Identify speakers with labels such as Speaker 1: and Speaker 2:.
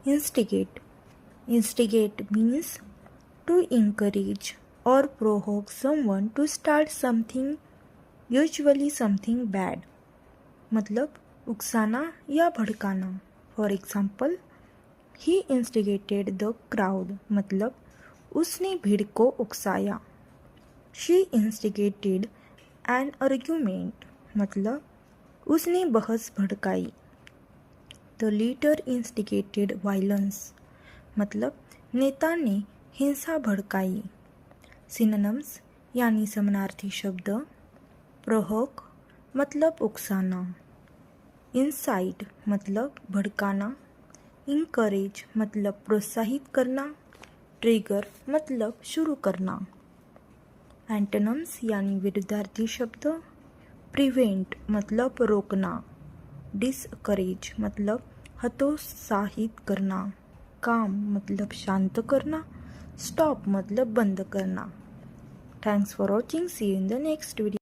Speaker 1: Instigate. Instigate means to encourage or provoke someone to start something, usually something bad. मतलब उकसाना या भड़काना. For example, he instigated the crowd. मतलब उसने भीड़ को उकसाया. She instigated an argument. मतलब उसने बहस भड़काई. The leader instigated violence. मतलब नेता ने हिंसा भड़काई. Synonyms यानी समानार्थी शब्द. provoke मतलब उकसाना. incite मतलब भड़काना. encourage मतलब प्रोत्साहित करना. ट्रिगर मतलब शुरू करना. एंटोनिम्स यानी विरुद्धार्थी शब्द. प्रिवेंट मतलब रोकना. डिसकरेज मतलब हतोत्साहित करना. काम मतलब शांत करना. स्टॉप मतलब बंद करना. Thanks for watching. See you in the next video.